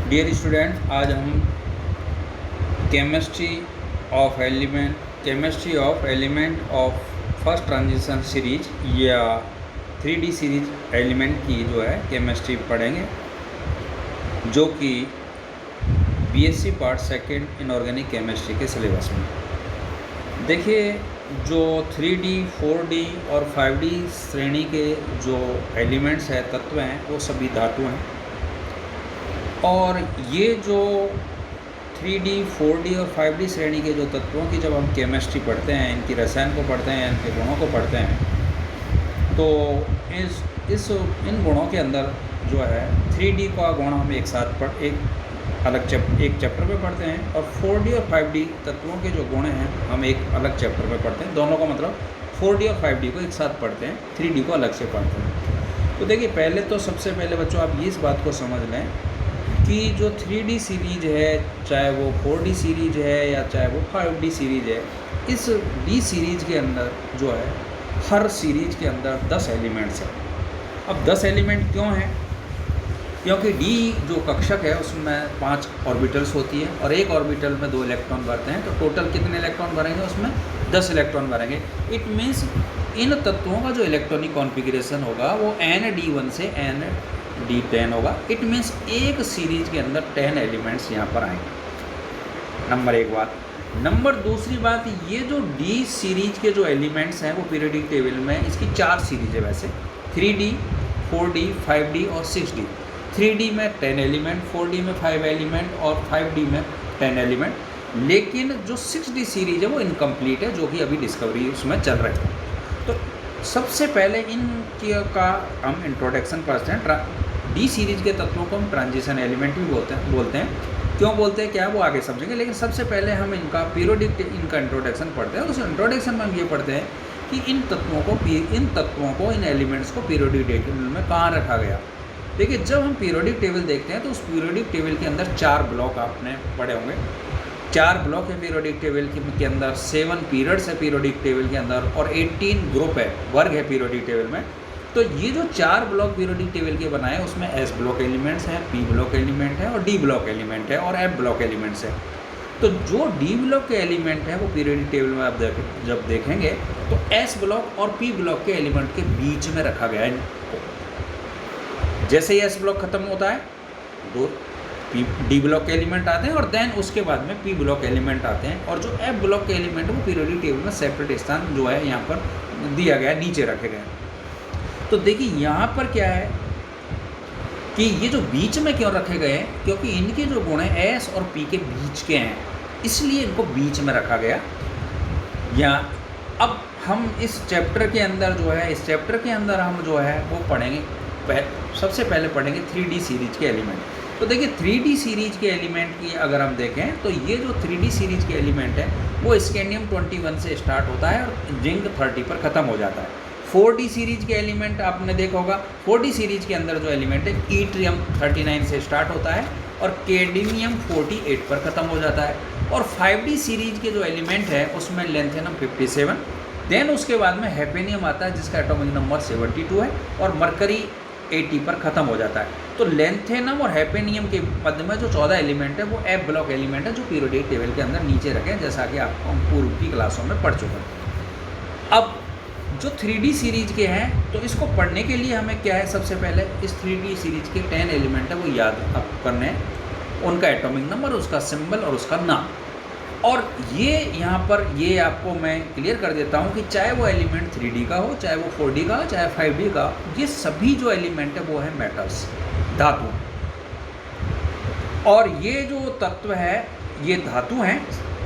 Dear student, आज हम chemistry of element of first transition series या 3D सीरीज एलिमेंट की जो है केमिस्ट्री पढ़ेंगे, जो कि BSc part second inorganic chemistry के सिलेबस में। देखिए, जो 3D, 4D और 5D श्रेणी के जो एलिमेंट्स हैं, तत्व हैं, वो सभी धातु हैं। और ये जो 3D, 4D और 5D श्रेणी के जो तत्वों की जब हम केमिस्ट्री पढ़ते हैं, इनकी रसायन को पढ़ते हैं, इनके गुणों को पढ़ते हैं, तो इन गुणों के अंदर जो है 3D का गुण हम एक साथ एक चैप्टर में पढ़ते हैं, और 4D और 5D तत्वों के जो गुण हैं हम एक अलग चैप्टर में पढ़ते हैं। दोनों का मतलब 4D और 5D को एक साथ पढ़ते हैं, 3D को अलग से पढ़ते हैं। तो देखिए, पहले तो सबसे पहले बच्चों आप इस बात को समझ लें कि जो 3D सीरीज है, चाहे वो 4D सीरीज है या चाहे वो 5D सीरीज है, इस D सीरीज के अंदर जो है हर सीरीज के अंदर 10 एलिमेंट्स हैं। अब 10 एलिमेंट क्यों हैं? क्योंकि D जो कक्षक है उसमें 5 ऑर्बिटल्स होती है और एक ऑर्बिटल में 2 इलेक्ट्रॉन भरते हैं, तो टोटल कितने इलेक्ट्रॉन भरेंगे? उसमें 10 इलेक्ट्रॉन भरेंगे। इट मीन्स इन तत्वों का जो इलेक्ट्रॉनिक कॉन्फ़िगरेशन होगा वो ND1 से ND10 होगा। इट मीन्स एक सीरीज के अंदर 10 एलिमेंट्स यहाँ पर आएंगे। नंबर एक बात। नंबर दूसरी बात, ये जो D सीरीज के जो एलिमेंट्स हैं वो पीरियोडिक टेबल में इसकी 4 सीरीज है वैसे, 3D, 4D, 5D और 6D। 3D में 10 एलिमेंट, 4D में 5 एलिमेंट और 5D में 10 एलिमेंट। लेकिन जो 6D सीरीज है वो इनकम्प्लीट है, जो कि अभी डिस्कवरी उसमें चल रही है। तो सबसे पहले का हम इंट्रोडक्शन पढ़ते हैं। D सीरीज के तत्वों को हम ट्रांजिशन एलिमेंट भी बोलते हैं। क्यों बोलते हैं, क्या वो आगे समझेंगे, लेकिन सबसे पहले हम इनका इंट्रोडक्शन पढ़ते हैं। उस इंट्रोडक्शन में हम ये पढ़ते हैं कि इन तत्वों को इन एलिमेंट्स को पीरियोडिक टेबल में कहाँ रखा गया। देखिए, जब हम पीरियोडिक टेबल देखते हैं तो उस पीरियोडिक टेबल के अंदर 4 ब्लॉक आपने पढ़े होंगे। 4 ब्लॉक है पीरियोडिक टेबल के अंदर, 7 पीरियड्स है पीरियोडिक टेबल के अंदर और 18 ग्रुप है, वर्ग है पीरियोडिक टेबल में। तो ये जो 4 ब्लॉक पीरियोडिक टेबल के बनाए, उसमें S ब्लॉक एलिमेंट्स हैं, P ब्लॉक एलिमेंट है और D ब्लॉक एलिमेंट है और F ब्लॉक एलिमेंट्स है। तो जो D ब्लॉक के एलिमेंट हैं वो पीरियोडिक टेबल में आप जब देखेंगे तो S ब्लॉक और P ब्लॉक के एलिमेंट के बीच में रखा गया है इनको। जैसे ही S ब्लॉक खत्म होता है, दो D ब्लॉक के एलिमेंट आते हैं और देन उसके बाद में P ब्लॉक एलिमेंट आते हैं, और जो F ब्लॉक के एलिमेंट है वो पीरियोडिक टेबल में सेपरेट स्थान जो है यहाँ पर दिया गया है, नीचे रखे गए। तो देखिए, यहाँ पर क्या है कि ये जो बीच में क्यों रखे गए हैं, क्योंकि इनके जो गुण हैं S और P के बीच के हैं, इसलिए इनको बीच में रखा गया। अब हम इस चैप्टर के अंदर हम जो है वो पढ़ेंगे। सबसे पहले पढ़ेंगे 3D सीरीज के एलिमेंट। तो देखिए, 3D सीरीज के एलिमेंट की अगर हम देखें तो ये जो 3D सीरीज के एलिमेंट है वो स्कैंडियम 21 से स्टार्ट होता है और जिंक 30 पर ख़त्म हो जाता है। 4D सीरीज के एलिमेंट आपने देखा होगा, 4D सीरीज के अंदर जो एलिमेंट है ईट्रियम 39 से स्टार्ट होता है और कैडमियम 48 पर ख़त्म हो जाता है। और 5D सीरीज के जो एलिमेंट है उसमें लेंथेनम 57, देन उसके बाद में हैफेनियम आता है जिसका एटॉमिक नंबर 72 है और मरकरी 80 पर ख़त्म हो जाता है। तो लेंथेनम और हैफेनियम के मध्य में जो 14 एलिमेंट है वो F ब्लॉक एलिमेंट है, जो पीरियोडिक टेबल के अंदर नीचे रखे हैं, जैसा कि आपको हम पूर्व की क्लासों में पढ़ चुके हैं। अब जो 3D सीरीज के हैं, तो इसको पढ़ने के लिए हमें क्या है, सबसे पहले इस 3D सीरीज के 10 एलिमेंट है वो याद आप करने हैं, उनका एटॉमिक नंबर, उसका सिंबल और उसका नाम। और ये यहाँ पर ये आपको मैं क्लियर कर देता हूँ कि चाहे वो एलिमेंट 3D का हो, चाहे वो 4D का हो, चाहे 5D का, ये सभी जो एलिमेंट है वो है मेटल्स, धातु। और ये जो तत्व है ये धातु हैं,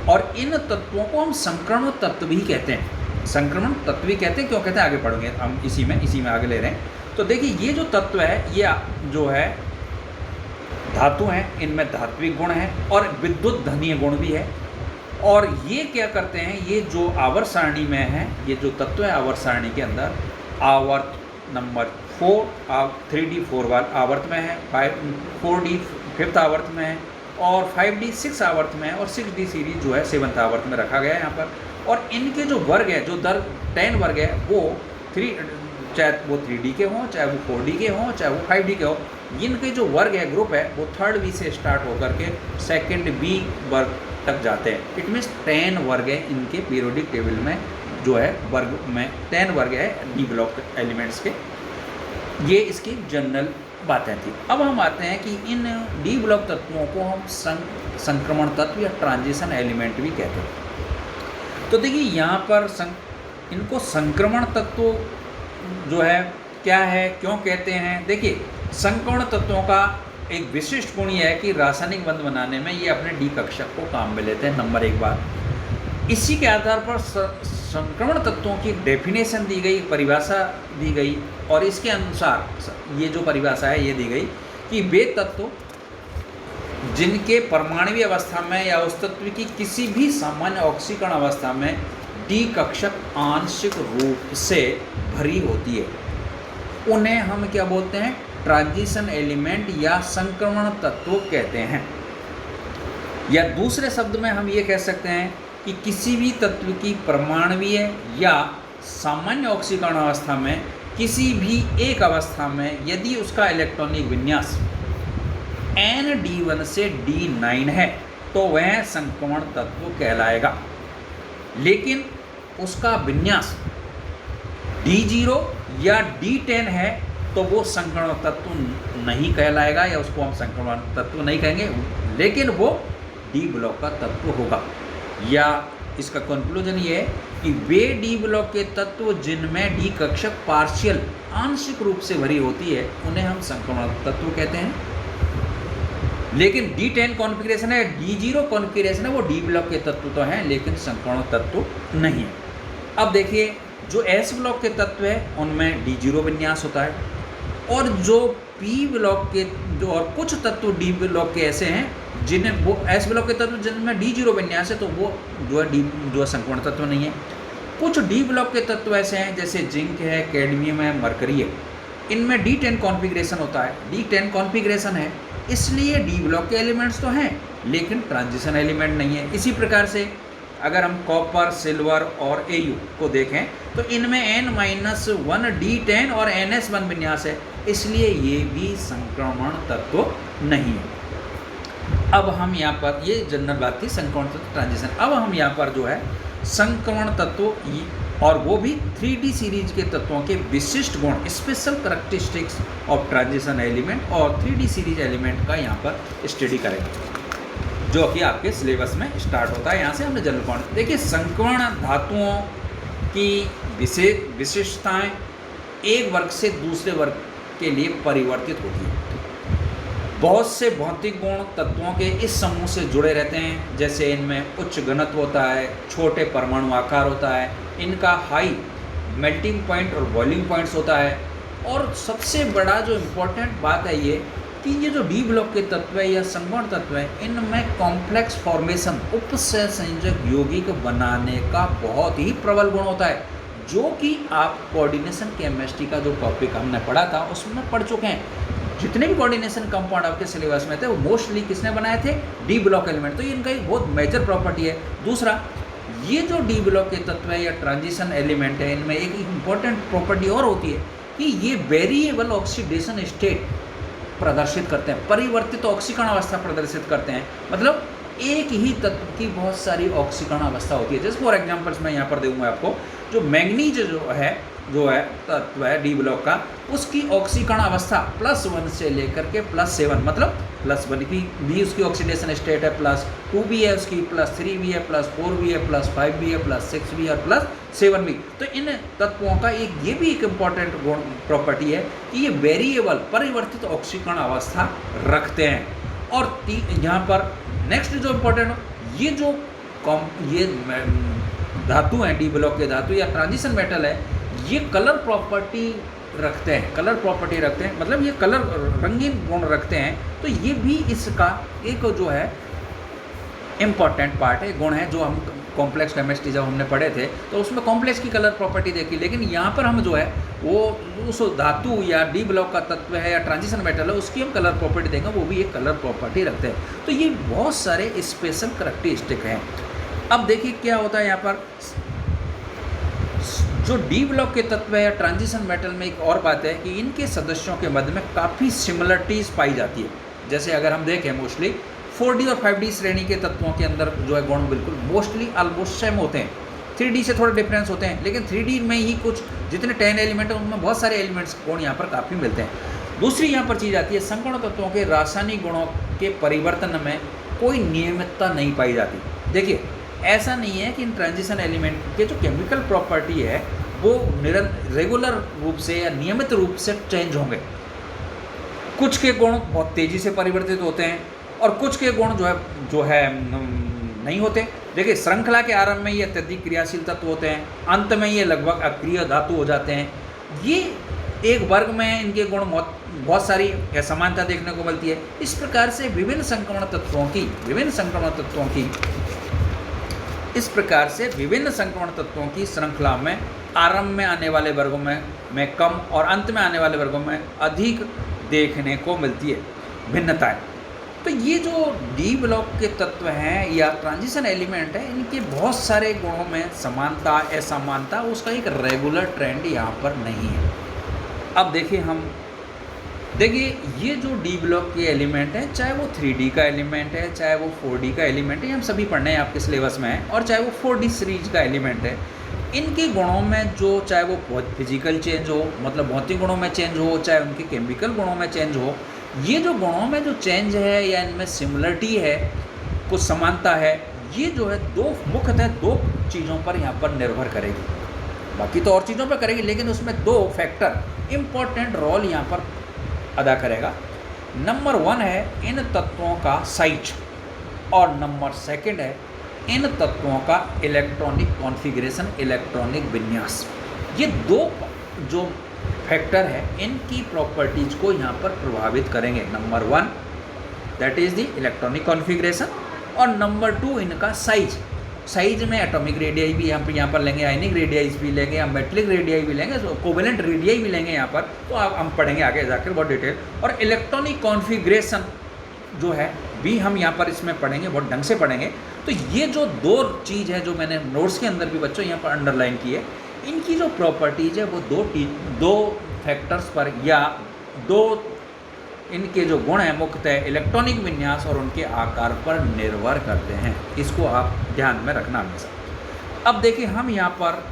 और इन तत्वों को हम संक्रमण तत्व भी कहते हैं। संक्रमण तत्व भी कहते हैं। क्यों कहते हैं, आगे पढ़ेंगे हम, इसी में आगे ले रहे हैं। तो देखिए, ये जो तत्व है ये जो है धातु हैं, इनमें धात्विक गुण हैं और विद्युत धनीय गुण भी है। और ये क्या करते हैं, ये जो आवर्त सारणी में है, ये जो तत्व है आवर्त सारणी के अंदर आवर्त नंबर 4 3D 4 आवर्त में है, 4D 5th आवर्त में है और 5D 6 आवर्त में है और 6D सीरीज जो है 7th आवर्त में रखा गया है यहाँ पर। और इनके जो वर्ग है, जो 10 वर्ग है, वो चाहे वो 3D के हों, चाहे वो 4D के हों, चाहे वो 5D के हों, इनके जो वर्ग है, ग्रुप है, वो 3rd वी से स्टार्ट होकर के 2nd बी वर्ग तक जाते हैं। इट मीन्स 10 वर्ग है इनके पीरियोडिक टेबल में, जो है वर्ग में 10 वर्ग है डी ब्लॉक एलिमेंट्स के। ये इसकी जनरल बातें थी। अब हम आते हैं कि इन डी ब्लॉक तत्वों को हम संक्रमण तत्व या ट्रांजिशन एलिमेंट भी कहते हैं। तो देखिए यहाँ पर इनको संक्रमण तत्व जो है क्या है, क्यों कहते हैं। देखिए संक्रमण तत्वों का एक विशिष्ट गुण यह है कि रासायनिक बंध बनाने में ये अपने डी कक्षक को काम में लेते हैं, नंबर 1 बात। इसी के आधार पर संक्रमण तत्वों की डेफिनेशन दी गई, परिभाषा दी गई, और इसके अनुसार ये जो परिभाषा है ये दी गई कि वे तत्व जिनके परमाणुवीय अवस्था में या उस तत्व की किसी भी सामान्य ऑक्सीकरण अवस्था में डी कक्षक आंशिक रूप से भरी होती है, उन्हें हम क्या बोलते हैं, ट्रांजिशन एलिमेंट या संक्रमण तत्व कहते हैं। या दूसरे शब्द में हम ये कह सकते हैं कि किसी भी तत्व की परमाणुवीय या सामान्य ऑक्सीकरण अवस्था में किसी भी एक अवस्था में यदि उसका इलेक्ट्रॉनिक विन्यास ND1 से D9 है तो वह संक्रमण तत्व कहलाएगा। लेकिन उसका विन्यास D0 या D10 है तो वो संक्रमण तत्व नहीं कहलाएगा, या उसको हम संक्रमण तत्व नहीं कहेंगे, लेकिन वो डी ब्लॉक का तत्व होगा। या इसका कंक्लूजन ये है कि वे डी ब्लॉक के तत्व जिनमें डी कक्षक पार्शियल आंशिक रूप से भरी होती है उन्हें हम संक्रमण तत्व कहते हैं। लेकिन D10 कॉन्फ़िगरेशन है, D0 कॉन्फ़िगरेशन है, वो डी ब्लॉक के तत्व तो हैं लेकिन संक्रमण तत्व नहीं है। अब देखिए जो एस ब्लॉक के तत्व है उनमें D0 विन्यास होता है, और जो पी ब्लॉक के जो और कुछ तत्व डी ब्लॉक के ऐसे हैं जिन्हें वो एस ब्लॉक के तत्व जिनमें D0 विन्यास है तो वो जो है जो है संक्रमण तत्व नहीं है। कुछ डी ब्लॉक के तत्व ऐसे हैं जैसे जिंक है, कैडमियम है, मरकरी है, इनमें D10 कॉन्फ़िगरेशन होता है। D10 कॉन्फ़िगरेशन है इसलिए डी ब्लॉक के एलिमेंट्स तो हैं लेकिन ट्रांजिशन एलिमेंट नहीं है। इसी प्रकार से अगर हम कॉपर, सिल्वर और Au को देखें तो इनमें N-1 D10 और NS1 विन्यास है, इसलिए ये भी संक्रमण तत्व नहीं है। अब हम यहाँ पर, ये जनरल बात थी संक्रमण तत्व ट्रांजिशन। अब हम यहाँ पर जो है संक्रमण तत्व और वो भी 3D सीरीज के तत्वों के विशिष्ट गुण, special characteristics of transition element और 3D सीरीज एलिमेंट का यहाँ पर स्टडी करेंगे, जो कि आपके सिलेबस में स्टार्ट होता है। यहाँ से हमने जनरल पॉइंट देखिए। संक्रमण धातुओं की विशेषताएं एक वर्ग से दूसरे वर्ग के लिए परिवर्तित होती है। बहुत से भौतिक गुण तत्वों के इस समूह से जुड़े रहते हैं, जैसे इनमें उच्च घनत्व होता है, छोटे परमाणु आकार होता है, इनका हाई मेल्टिंग पॉइंट और बॉइलिंग पॉइंट्स होता है, और सबसे बड़ा जो इम्पोर्टेंट बात है ये कि ये जो डी ब्लॉक के तत्व है या संक्रमण तत्व है, इनमें कॉम्प्लेक्स फॉर्मेशन उपसय संयोजक यौगिक बनाने का बहुत ही प्रबल गुण होता है, जो कि आप कोऑर्डिनेशन केमिस्ट्री का जो टॉपिक हमने पढ़ा था उसमें पढ़ चुके हैं। जितने भी कोऑर्डिनेशन कंपाउंड आपके सिलेबस में थे वो मोस्टली किसने बनाए थे, डी ब्लॉक एलिमेंट। तो ये इनका एक बहुत मेजर प्रॉपर्टी है। दूसरा, ये जो डी ब्लॉक के तत्व है या ट्रांजिशन एलिमेंट है, इनमें एक इम्पॉर्टेंट प्रॉपर्टी और होती है कि ये वेरिएबल ऑक्सीडेशन स्टेट प्रदर्शित करते हैं, परिवर्तित ऑक्सीकरण अवस्था प्रदर्शित करते हैं। मतलब एक ही तत्व की बहुत सारी ऑक्सीकरण अवस्था होती है। जैसे फॉर एग्जांपल्स मैं यहाँ पर दूंगा आपको, जो मैग्नीज जो है तत्व है डी ब्लॉक का, उसकी ऑक्सीकरण अवस्था +1 से लेकर के +7, मतलब +1 की भी उसकी ऑक्सीडेशन स्टेट है, +2 भी है उसकी, +3 भी है, +4 भी है, +5 भी है, +6 भी है और +7 भी। तो इन तत्वों का ये भी एक इम्पॉर्टेंट गुण प्रॉपर्टी है कि ये वेरिएबल परिवर्तित ऑक्सीकरण अवस्था रखते हैं। और यहाँ पर नेक्स्ट जो इम्पोर्टेंट हो, ये जो ये धातु हैं, डी ब्लॉक के धातु या ट्रांजिशन मेटल है, ये कलर प्रॉपर्टी रखते हैं, मतलब ये कलर रंगीन गुण रखते हैं। तो ये भी इसका एक जो है इम्पॉर्टेंट पार्ट है, गुण है, जो हम कॉम्प्लेक्स केमिस्ट्री जब हमने पढ़े थे तो उसमें कॉम्प्लेक्स की कलर प्रॉपर्टी देखी। लेकिन यहाँ पर हम जो है वो उस धातु या डी ब्लॉक का तत्व है या ट्रांजिशन मेटल है उसकी हम कलर प्रॉपर्टी देंगे, वो भी एक कलर प्रॉपर्टी रखते हैं। तो ये बहुत सारे स्पेशल करैक्टरिस्टिक हैं। अब देखिए क्या होता है यहाँ पर, जो डी ब्लॉक के तत्व है या ट्रांजिशन मेटल में एक और बात है कि इनके सदस्यों के मध्य में काफ़ी सिमिलरिटीज़ पाई जाती है। जैसे अगर हम देखें मोस्टली 4D और 5D श्रेणी के तत्वों के अंदर जो है गुण बिल्कुल मोस्टली ऑलमोस्ट सेम होते हैं। 3D से थोड़े डिफरेंस होते हैं, लेकिन 3D में ही कुछ जितने 10 एलिमेंट हैं उनमें बहुत सारे एलिमेंट्स गुण यहाँ पर काफ़ी मिलते हैं। दूसरी यहाँ पर चीज़ आती है, संकर्ण तत्वों के रासायनिक गुणों के परिवर्तन में कोई नियमितता नहीं पाई जाती। देखिए, ऐसा नहीं है कि इन ट्रांजिशन एलिमेंट के जो केमिकल प्रॉपर्टी है वो रेगुलर रूप से या नियमित रूप से चेंज होंगे। कुछ के गुण बहुत तेज़ी से परिवर्तित होते हैं और कुछ के गुण जो है नहीं होते। देखिए, श्रृंखला के आरंभ में ये अत्यधिक क्रियाशील तत्व होते हैं, अंत में ये लगभग अक्रिय धातु हो जाते हैं। ये एक वर्ग में इनके गुण बहुत सारी समानता देखने को मिलती है। इस प्रकार से विभिन्न संक्रमण तत्वों की श्रृंखला में आरंभ में आने वाले वर्गों में कम और अंत में आने वाले वर्गों में अधिक देखने को मिलती है भिन्नताएं। तो ये जो डी ब्लॉक के तत्व हैं या ट्रांजिशन एलिमेंट है, इनके बहुत सारे गुणों में समानता असमानता उसका एक रेगुलर ट्रेंड यहाँ पर नहीं है। अब देखिए ये जो डी ब्लॉक के एलिमेंट है, चाहे वो 3D का एलिमेंट है, चाहे वो 4D का एलिमेंट है, हम सभी पढ़ने हैं आपके सिलेबस में है, और चाहे वो 4D सीरीज का एलिमेंट है, इनके गुणों में जो चाहे वो बहुत फिजिकल चेंज हो, मतलब भौतिक गुणों में चेंज हो, चाहे उनके केमिकल गुणों में चेंज हो, ये जो गुणों में जो चेंज है या इनमें सिमिलरिटी है, कुछ समानता है, ये जो है मुख्यतः दो चीज़ों पर यहाँ पर निर्भर करेगी। बाकी तो और चीज़ों पर करेगी, लेकिन उसमें दो फैक्टर इम्पोर्टेंट रोल यहाँ पर अदा करेगा। नंबर 1 है इन तत्वों का साइज, और नंबर 2 है इन तत्वों का इलेक्ट्रॉनिक कॉन्फ़िगरेशन, इलेक्ट्रॉनिक विन्यास। ये दो जो फैक्टर है इनकी प्रॉपर्टीज़ को यहाँ पर प्रभावित करेंगे। Number 1 that is the electronic configuration, और नंबर 2 इनका साइज। साइज में एटॉमिक रेडियाई भी यहाँ पर लेंगे, आयनिक रेडियाई भी लेंगे, या मेटलिक रेडियाई भी लेंगे, कोवेलेंट रेडियाई भी लेंगे यहाँ पर, तो आप हम पढ़ेंगे आगे जाकर बहुत डिटेल। और इलेक्ट्रॉनिक कॉन्फ़िगरेशन जो है भी हम यहाँ पर इसमें पढ़ेंगे, बहुत ढंग से पढ़ेंगे। तो ये जो दो चीज़ है जो मैंने नोट्स के अंदर भी बच्चों यहाँ पर अंडरलाइन की है, इनकी जो प्रॉपर्टीज़ है वो दो फैक्टर्स पर या दो इनके जो गुण हैं मुख्यतः इलेक्ट्रॉनिक विन्यास और उनके आकार पर निर्भर करते हैं। इसको आप ध्यान में रखना हमेशा। अब देखिए, हम यहाँ पर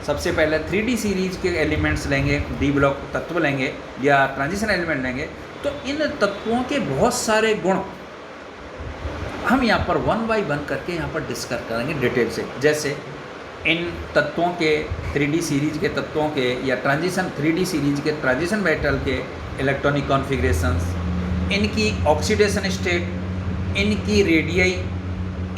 सबसे पहले 3D सीरीज के एलिमेंट्स लेंगे, डी ब्लॉक तत्व लेंगे या ट्रांजिशन एलिमेंट लेंगे, तो इन तत्वों के बहुत सारे गुण हम यहाँ पर 1 बाय 1 करके यहाँ पर डिस्कस करेंगे डिटेल से। जैसे इन तत्वों के 3D सीरीज के तत्वों के या 3D सीरीज के ट्रांजिशन मेटल के इलेक्ट्रॉनिक कॉन्फ़िगरेशंस, इनकी ऑक्सीडेशन स्टेट, इनकी रेडियाई,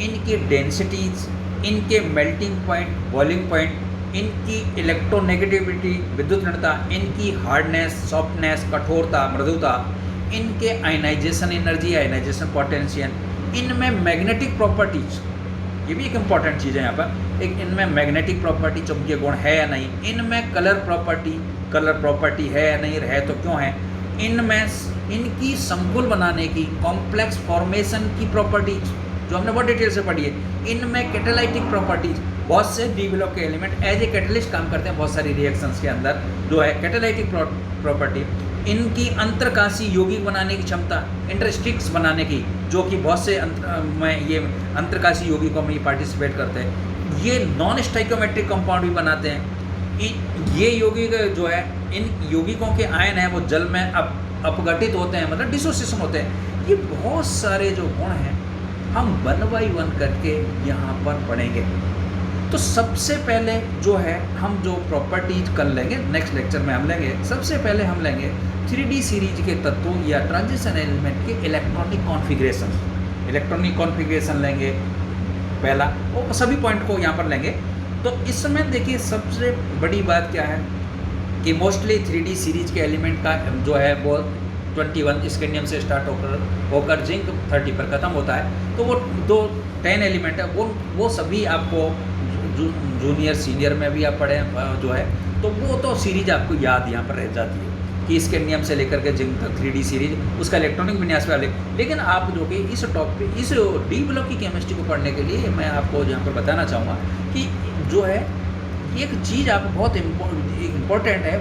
इनकी डेंसिटीज, इनके मेल्टिंग पॉइंट, बॉइलिंग पॉइंट, इनकी इलेक्ट्रोनेगेटिविटी, विद्युत ऋणता, इनकी हार्डनेस, सॉफ्टनेस, कठोरता, मृदुता, इनके आयनाइजेशन एनर्जी, आयनाइजेशन पोटेंशियल, इनमें मैग्नेटिक प्रॉपर्टीज, ये भी एक इम्पॉर्टेंट चीज़ है यहाँ पर। एक इनमें मैग्नेटिक प्रॉपर्टी चुंबकीय गुण है या नहीं, इनमें कलर प्रॉपर्टी है या नहीं, है तो क्यों है, इनमें इनकी संकुल बनाने की, कॉम्प्लेक्स फॉर्मेशन की प्रॉपर्टीज जो हमने बहुत डिटेल से पढ़ी है, इनमें कैटालाइटिक प्रॉपर्टीज, बहुत से डी ब्लॉक के एलिमेंट एज ए कैटलिस्ट काम करते हैं बहुत सारी रिएक्शंस के अंदर, जो है कैटालाइटिक प्रॉपर्टी, इनकी अंतरकाशी यौगिक बनाने की क्षमता, इंटरस्टिक्स बनाने की, जो कि बहुत से ये अंतरकाशी यौगिकों में पार्टिसिपेट करते हैं। ये नॉन स्टाइकोमेट्रिक कंपाउंड भी बनाते हैं। ये यौगिक जो है, इन यौगिकों के आयन हैं वो जल में अपघटित होते हैं, मतलब डिसोसिएशन होते हैं। ये बहुत सारे जो गुण हैं हम 1 बाय 1 करके यहाँ पर पढ़ेंगे। तो सबसे पहले जो है हम जो प्रॉपर्टीज कर लेंगे, नेक्स्ट लेक्चर में हम लेंगे। सबसे पहले हम लेंगे 3D सीरीज के तत्वों या ट्रांजिशन एलिमेंट के इलेक्ट्रॉनिक कॉन्फ़िगरेशन लेंगे पहला, और सभी पॉइंट को यहाँ पर लेंगे। तो इसमें देखिए सबसे बड़ी बात क्या है कि मोस्टली 3D सीरीज के एलिमेंट का जो है वो 21 स्कैंडियम से स्टार्ट होकर जिंक 30 पर ख़त्म होता है। तो वो 10 एलिमेंट है, वो सभी आपको जूनियर सीनियर में भी आप पढ़े जो है, तो वो तो सीरीज आपको याद यहाँ पर रह जाती है कि स्कैंडियम से लेकर के जिंक तक 3D सीरीज, उसका इलेक्ट्रॉनिक विन्यास वाले। लेकिन आप जो कि इस टॉपिक, इस डी ब्लॉक की केमिस्ट्री को पढ़ने के लिए मैं आपको यहाँ पर बताना चाहूँगा कि जो है एक चीज़ आप बहुत इम्पोर्टेंट है,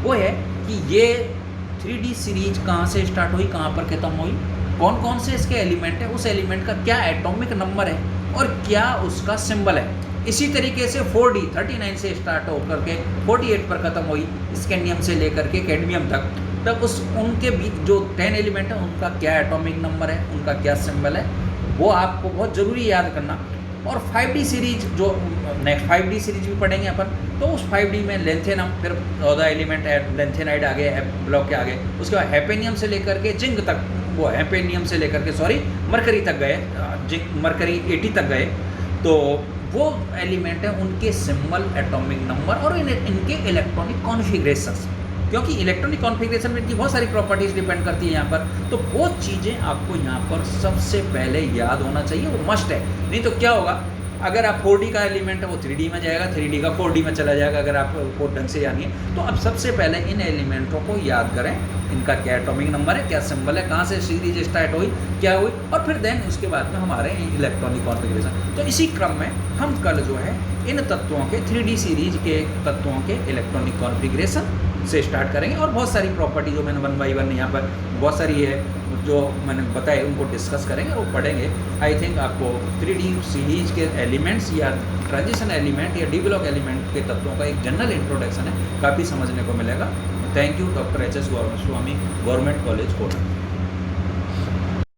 वो है कि ये 3D सीरीज कहाँ से स्टार्ट हुई, कहाँ पर ख़त्म हुई, कौन कौन से इसके एलिमेंट है, उस एलिमेंट का क्या एटॉमिक नंबर है और क्या उसका सिंबल है। इसी तरीके से 4D 39 से स्टार्ट होकर के 48 पर ख़त्म हुई, स्कैंडियम से लेकर के कैडमियम तक। तब उनके भी जो 10 एलिमेंट है उनका क्या एटॉमिक नंबर है, उनका क्या सिंबल है, वो आपको बहुत ज़रूरी याद करना। और 5D सीरीज जो नेक्स्ट 5D सीरीज भी पढ़ेंगे अपन, तो उस 5D में लेंथेनम, फिर 14 एलिमेंट है, लेंथेनाइड आ गए, ब्लॉक के आगे, उसके बाद हैपेनियम से लेकर के जिंक तक, वो हैपेनियम से लेकर के मरकरी तक गए, जिंक मरकरी 80 तक गए। तो वो एलिमेंट है, उनके सिंबल, एटॉमिक नंबर और इनके इलेक्ट्रॉनिक कॉन्फ़िगरेशंस, क्योंकि इलेक्ट्रॉनिक कॉन्फ़िगरेशन में इनकी बहुत सारी प्रॉपर्टीज़ डिपेंड करती है यहाँ पर। तो वो चीज़ें आपको यहाँ पर सबसे पहले याद होना चाहिए, वो मस्ट है। नहीं तो क्या होगा, अगर आप 4D का एलिमेंट है वो 3D में जाएगा, 3D का 4D में चला जाएगा, अगर आपको ढंग से याद नहीं है। तो अब सबसे पहले इन एलिमेंटों को याद करें, इनका क्या एटॉमिक नंबर है, क्या सिंबल है, कहाँ से सीरीज स्टार्ट हुई, क्या हुई, और फिर देन उसके बाद में हमारे इलेक्ट्रॉनिक कॉन्फ़िगरेशन। तो इसी क्रम में हम कल जो है इन तत्वों के 3D सीरीज के तत्वों के इलेक्ट्रॉनिक कॉन्फ़िगरेशन से स्टार्ट करेंगे, और बहुत सारी प्रॉपर्टी जो मैंने 1 बाई 1 यहाँ पर बहुत सारी है जो मैंने बताए उनको डिस्कस करेंगे, वो पढ़ेंगे। आई थिंक आपको 3D सीरीज के एलिमेंट्स या ट्रांजिशन एलिमेंट या डी ब्लॉक एलिमेंट के तत्वों का एक जनरल इंट्रोडक्शन है, काफ़ी समझने को मिलेगा। Thank you. Doctor H S Swami, government college Kota.